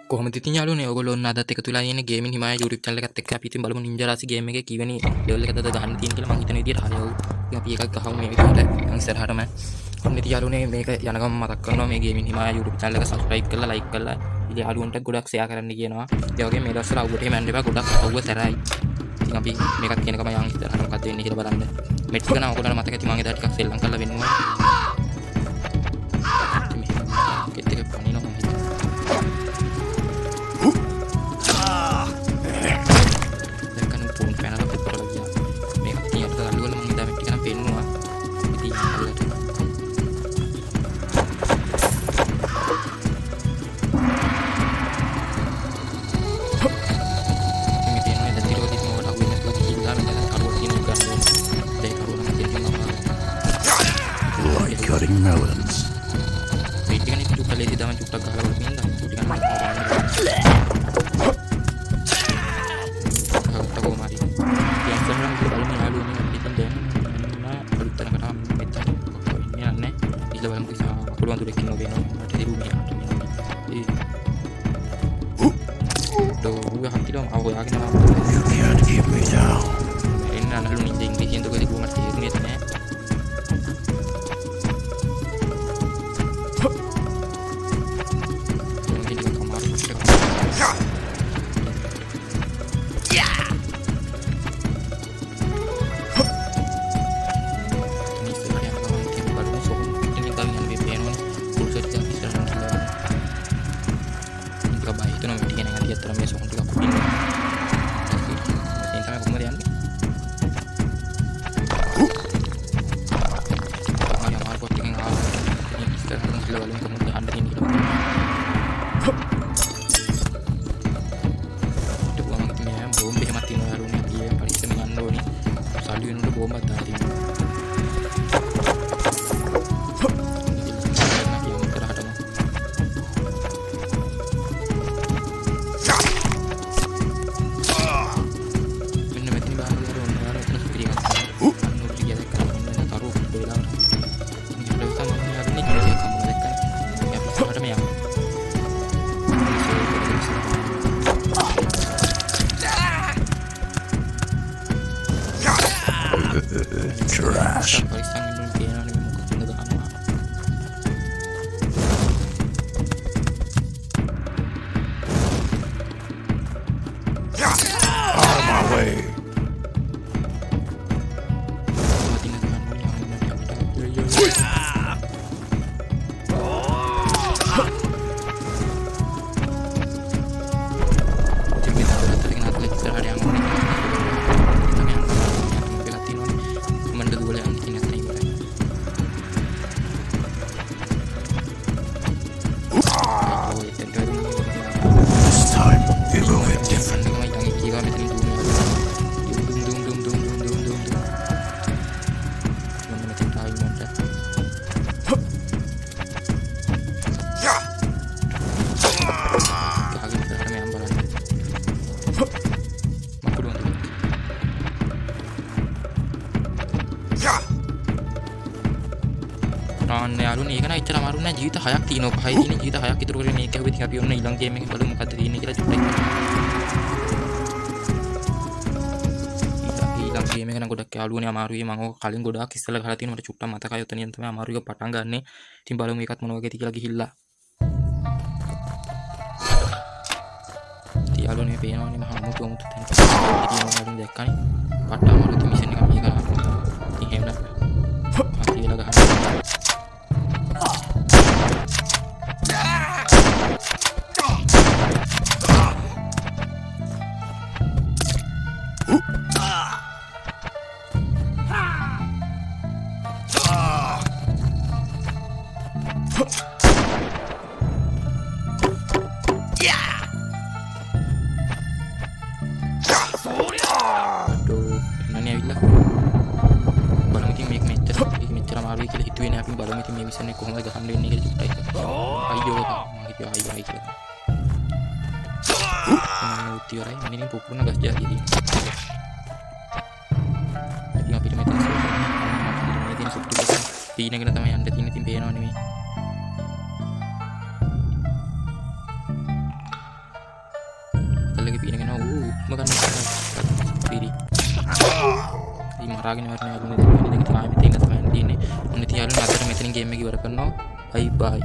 කොහොමද ඉතින් යාළුවනේ ඔයගොල්ලෝ ඔන්න අදත් එකතු වෙලා ඉන්නේ ගේමින් හිමාය YouTube channel එකත් එක්ක අපි ඉතින් බලමු නින්ජා රාසි ගේම් එකේ කීවෙනි ලෙවල් එකකටද ගහන්න තියෙන කියලා මම හිතන විදිහට හරියව. ඉතින් අපි එකක් ගහමු මේ විදිහට යන් ඉස්සරහටම. ඔන්න ඉතින් යාළුවනේ මේක යන ගමන් මතක් කරනවා මේ ගේමින් හිමාය YouTube channel එක subscribe කරලා like කරලා ඉතින් යාළුවන්ට ගොඩක් share කරන්න කියනවා. ඒ වගේම මේ දවස්වල අවුවට එහෙම යන්න එපා ගොඩක් අවුව සැරයි. ඉතින් අපි මේකත් කියන ගමන් යන් ඉස්සරහට මොකද වෙන්නේ කියලා බලන්න. මෙට් එක නම් ඔයගොල්ලන්ට මතක ඇති මම එදා ටිකක් සෙල්ලම් කරලා වෙන්නවා. Cutting melons. Waiting kan itu kali tidak mencukup kalau minta itu dengan kalau tahu mari yang sekarang kita belum lalu ni kita dan mana baru tanah kata meter ini aneh di dalam kita keluar tu dekin noveno ada di rumah tu gua hati dong aku yakin You can't keep me down. ini anak lu ninja Inggris yang tu kali gua ngerti ini ni Trash. Out of my way. This time it will hit different. යාළුවනේ ඒක නම් එච්චර අමාරු නෑ ජීවිත 6ක් තියෙනවා 5යි තියෙන ජීවිත 6ක් ඉතුරු කරගෙන මේක හැවුවේ ඉතින් අපි ඔන්න ඊළඟ ගේම් එකේ බලමු මොකක්ද තියෙන්නේ කියලා චුට්ටක් ඊළඟ ගේම් එක නම් ගොඩක් යාළුවනේ අමාරුයි මම ඕක කලින් ගොඩාක් ඉස්සෙල්ලා ගහලා තියෙනවා මට චුට්ටක් මතකයි ඔතනින් තමයි අමාරු එක පටන් ගන්නෙ ඉතින් බලමු ඒකත් මොන වගේද කියලා ගිහිල්ලා ඉතින් යාළුවනේ පේනවනේ මම අමුතු තැන් තියෙනවා දැක්කනේ පට්ට අමාරු ඉතින් මිෂන් එක මේ කරා ඉතින් එහෙම නෑ කියලා ගහන්න හිතුවේ නෑ අපි බලමු ඉතින් මේ මිෂන් එක කොහොමද ගහන්න වෙන්නේ කියලා චුට්ටයි අයියෝ මම හිතුවා අයියෝ කියලා මම උත්තරයි මම ඉතින් පුපුරන ගස් ජාතියදී ඉතින් අපිට මෙතන මේ තියෙන සුප්ටි පීනගෙන තමයි යන්න තියෙන්නේ ඉතින් පේනව නෙමෙයි එකේ පීනගෙන උත්ම ගන්න පිරි. ඉතින් මරාගෙන වරනේ අරුනේ දැන් තමයි මෙතෙන් තමයි තියෙන්නේ. ඔන්න ඉතින් යාළුවනේ අදට මෙතනින් ගේම් එක ඉවර කරනවා. බයි බයි.